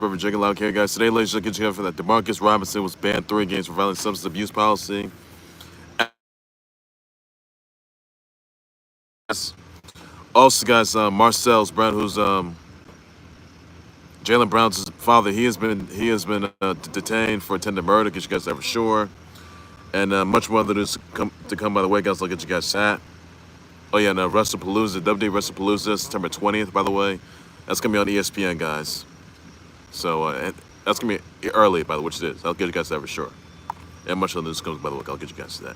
River Drinking Loud here, guys. Today, ladies and gentlemen, for that Demarcus Robinson was banned 3 games for violating substance abuse policy. Also, guys, Marselles Brown, who's Jalen Brown's father, he has been detained for attempted murder. Get you guys that for sure, and much more other news to come. By the way, guys, I'll get you guys that. Oh yeah, and WrestlePalooza, WWE WrestlePalooza, September 20th. By the way, that's gonna be on ESPN, guys. So that's gonna be early, by the way, which it is. I'll get you guys that for sure. And much of the news comes, by the way. I'll get you guys to that.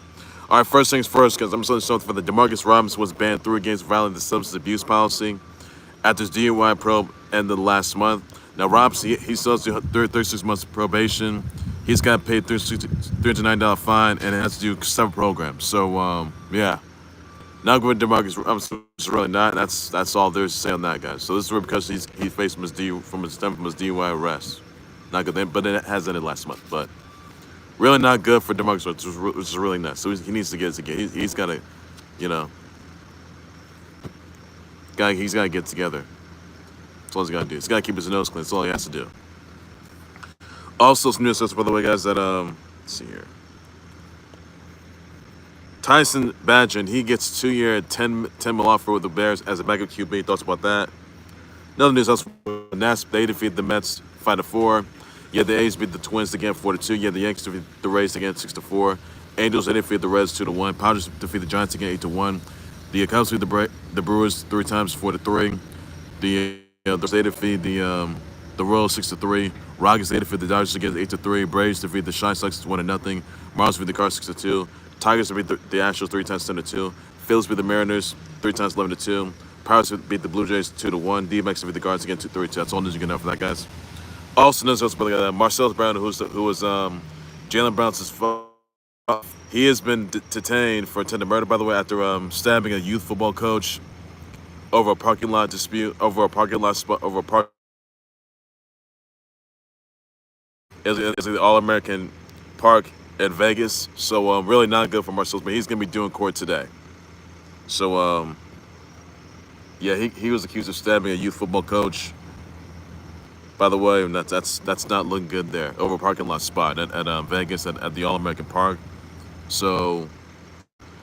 All right, first things first, because I'm saying something for the Demarcus Robinson was banned 3 games for violating the substance abuse policy after his DUI probe ended last month. Now, Robinson, he still has to do 36 months of probation. He's got paid $309 fine and has to do several programs. So, yeah. Not good with Demarcus Robinson, it's really not. That's all there is to say on that, guys. So this is because he faced from his DUI arrest. Not good, but it has ended last month. But really not good for Demarcus, which is really nuts. So he needs to get it together. He's got to, you know, he's got to get together. That's all he's got to do. He's got to keep his nose clean. That's all he has to do. Also, some news, by the way, guys, that, let's see here. Tyson Badgen, he gets 2-year, $10 million offer with the Bears as a backup QB. Thoughts about that? Another news, also, Nats, they defeat the Mets 5-4. Yeah, the A's beat the Twins again 4-2. Yeah, the Yanks defeat the Rays again 6-4. Angels, they defeat the Reds 2-1. Padres defeat the Giants again 8-1. The Cubs defeat the Brewers 3 times 4-3. They defeat the Royals 6-3. Rockies, they defeat the Dodgers again 8-3. Braves defeat the ChiSox 1-0. Marlins defeat the Cars 6-2. Tigers beat the Astros 3 times 10-2. Phillies beat the Mariners 3 times 11-2. Pirates beat the Blue Jays 2-1. D-backs beat the Guardians again 2-3-2. That's all news you can know for that, guys. Also, news about Marselles Brown, who was Jalen Brown's father. He has been detained for attempted murder, by the way, after stabbing a youth football coach over a parking lot dispute, over a parking lot spot, over a park. It's the All-American Park at Vegas. So really not good for Marselles, but he's gonna be doing court today. So yeah, he was accused of stabbing a youth football coach. By the way, and that's not looking good there. Over a parking lot spot at Vegas at the All-American Park. So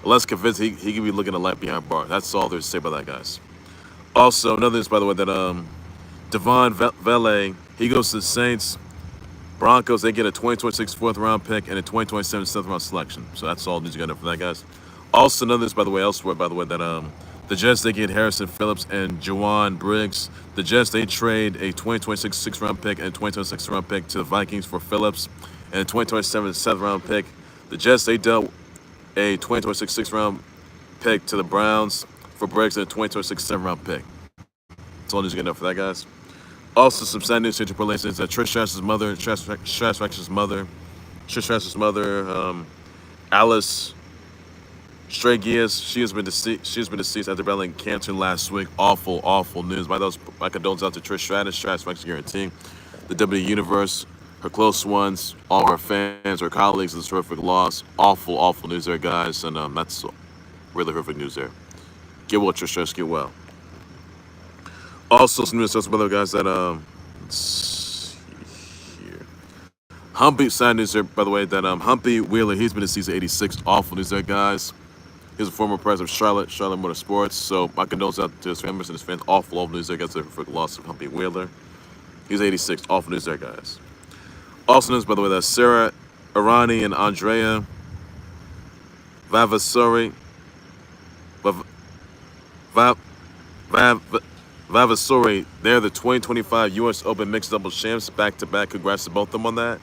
unless convinced, he could be looking at life behind bars. That's all there's to say about that, guys. Also, another news, by the way, that Devon Vele, he goes to the Saints. Broncos, they get a 2026 4th-round pick and a 2027 7th-round selection. So that's all news you got to know for that, guys. Also, another news, by the way, elsewhere, by the way, that the Jets, they get Harrison Phillips and Juwan Briggs. The Jets, they trade a 2026 6th-round pick and a 2026 6th-round pick to the Vikings for Phillips and a 2027 7th-round pick. The Jets, they dealt a 2026 6th-round pick to the Browns for Briggs and a 2026 7th-round pick. That's all news you got to know for that, guys. Also, some sad news to relations that Trish Stratus' mother, Alice Straitigeas, she has been deceased after battling cancer last week. Awful news. My condolences out to Trish Stratus. Stratus guaranteeing the WWE Universe, her close ones, all her fans, her colleagues. This horrific loss. Awful news there, guys, and that's really horrific news there. Get well, Trish Stratus. Get well. Also, some news, by the way, guys, that let's see here. Humpy, sad news there, by the way, that Humpy Wheeler, he's been deceased at 86. Awful news there, guys. He's a former president of Charlotte Motorsports. So my condolences out to his family and his fans. Awful news there, guys. For the loss of Humpy Wheeler. He's 86. Awful news there, guys. Also news, by the way, that Sara, Errani, and Andrea Vavassori, Vavassori, they're the 2025 U.S. Open Mixed Doubles champs, back-to-back. Congrats to both of them on that.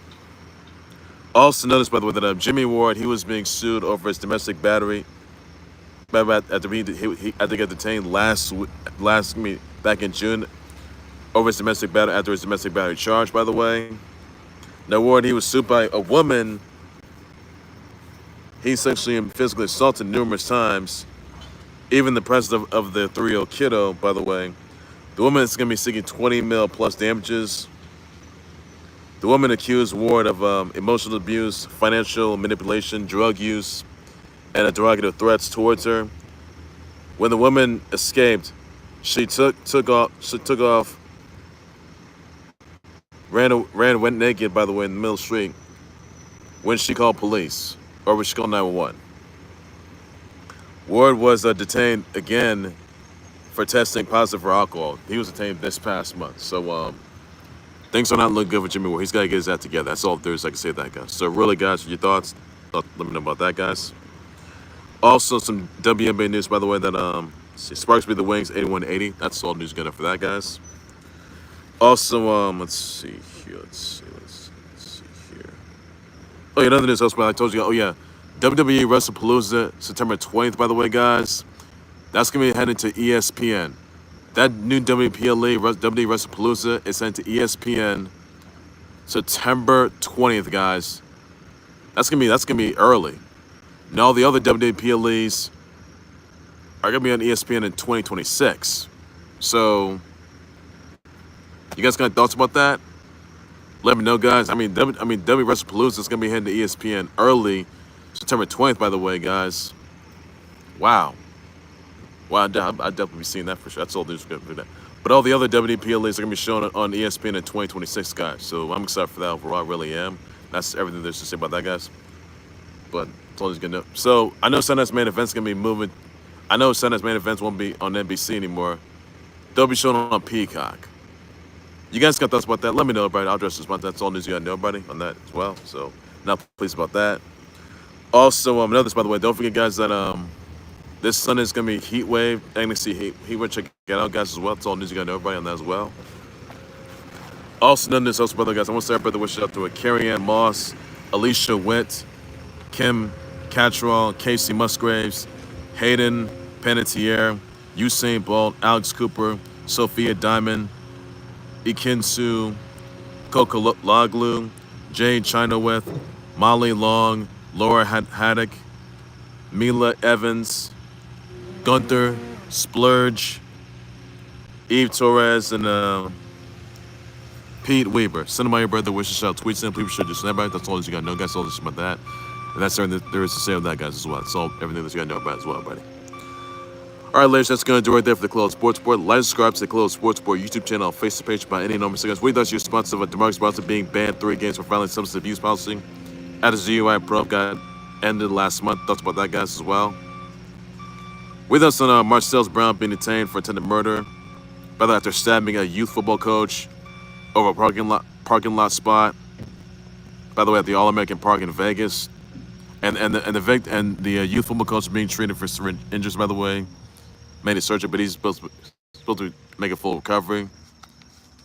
Also noticed, by the way, that Jimmy Ward, he was being sued over his domestic battery. After he got detained back in June over his domestic battery, after his domestic battery charge, by the way. Now, Ward, he was sued by a woman. He sexually and physically assaulted numerous times. Even the president of the 3-year-old kiddo, by the way. The woman is going to be seeking $20 million plus damages. The woman accused Ward of emotional abuse, financial manipulation, drug use, and derogatory threats towards her. When the woman escaped, she took off went naked, by the way, in the middle of the street when she called police, or when she called 911. Ward was detained again for testing positive for alcohol. He was detained this past month. So things are not looking good for Jimmy Ward. He's got to get his act together. That's all there is I can say that, guys. So really, guys, your thoughts? Let me know about that, guys. Also, some WNBA news, by the way, that Sparks beat the Wings 81-80. That's all news good for that, guys. Also, let's see here. Let's see here. Oh, yeah, another news also, I told you. Oh, yeah. WWE WrestlePalooza, September 20th, by the way, guys. That's going to be headed to ESPN. That new WWE WrestlePalooza is sent to ESPN September 20th, guys. That's gonna be early. And all the other WWPLEs are gonna be on ESPN in 2026. So, you guys got thoughts about that? Let me know, guys. I mean, WWE WrestlePalooza is gonna be heading to ESPN early, September 20th. By the way, guys. Wow. Wow, I'd definitely be seeing that for sure. That's all news good for that. But all the other WPLAs are gonna be shown on ESPN in 2026, guys. So I'm excited for that overall. I really am. That's everything there's to say about that, guys. But it's all good to know. So I know Sunday's main event's gonna be moving. I know Sunday's main events won't be on NBC anymore. They'll be shown on Peacock. You guys got thoughts about that? Let me know, everybody. I'll address this about that. That's all news you gotta know, everybody, on that as well. So not pleased about that. Also, another this, by the way, don't forget, guys, that this Sunday is gonna be heat wave. I'm gonna see heat wave. Check it out, guys, as well. It's all news you gotta know, everybody, on that as well. Also, none of this else, brother, guys. I want to say our brother wish out to Carrie Ann Moss, Alicia Witt, Kim Cattrall, Casey Musgraves, Hayden Panettiere, Usain Bolt, Alex Cooper, Sophia Diamond, Ikinsu, Coco Laglu, Jade Chinoweth, Molly Long, Laura Haddock, Mila Evans, Gunther, Splurge, Eve Torres, and Pete Weber. Send them out your brother wishes out. Tweets in. Please sure to send everybody. That's all that you got to know, guys. All this about that. And that's everything there is to say on that, guys, as well. That's all everything that you got to know about as well, buddy. All right, ladies, that's going to do right there for the Khalil Sports Report. Like and subscribe to the Khalil Sports Report YouTube channel, Facebook page by any number. So, guys, we thought your sponsor of Demarcus Robinson being banned 3 games for filing substance abuse policy at his DUI probe got ended last month. Thoughts about that, guys, as well. With us on Marselles Brown being detained for attempted murder, brother, after stabbing a youth football coach over a parking lot spot. By the way, at the All-American Park in Vegas, and the youth football coach is being treated for injuries. By the way, made a surgery, but he's supposed to make a full recovery.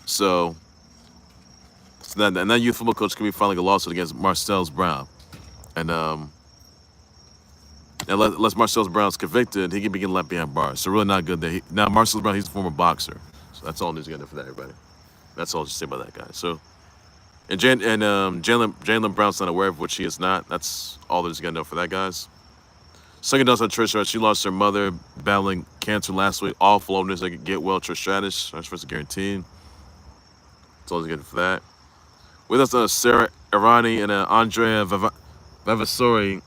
So that youth football coach could be filing a lawsuit against Marselles Brown, and unless Marselles Brown's convicted, he can be getting left behind bars. So really not good. Now Marselles Brown, he's a former boxer. So that's all news you got for that, everybody. That's all to say about that guy. So, and Jalen Brown's not aware of what she is not. That's all there's gonna know for that, guys. Second dose on Trish Stratus. She lost her mother battling cancer last week. All floaters that could get well. Trish Stratus. That's first guaranteed. That's all there's good for that. With us, Sara, Errani, and Andrea Vavassori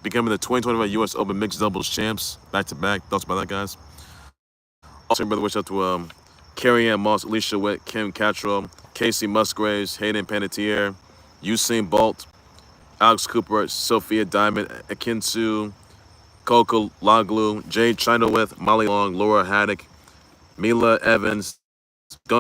becoming the 2021 U.S. Open Mixed Doubles champs back to back. Thoughts about that, guys? Also, brother, wish out to Carrie Ann Moss, Alicia Witt, Kim Cattrall, Casey Musgraves, Hayden Panettiere, Usain Bolt, Alex Cooper, Sophia Diamond, Akinsu, Coco Laglu, Jade Chinoweth, Molly Long, Laura Haddock, Mila Evans,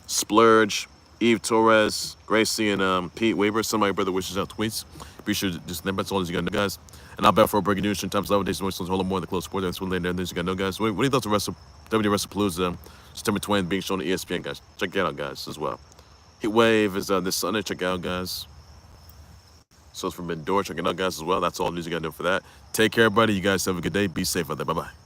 Splurge, Eve Torres, Gracie, and Pete Weber. Some of my brother wishes out tweets. Be sure to just remember that's all you got to know, guys. And I'll bet for breaking news in times of days, hold on more in the close sport. That's what later you got to know, guys. What do you thought of WrestlePalooza September 20th being shown on ESPN, guys? Check it out, guys, as well. Heat Wave is this Sunday. Check it out, guys. So it's from Indoor. Check it out, guys, as well. That's all the news you got to know for that. Take care, everybody. You guys have a good day. Be safe out there. Bye-bye.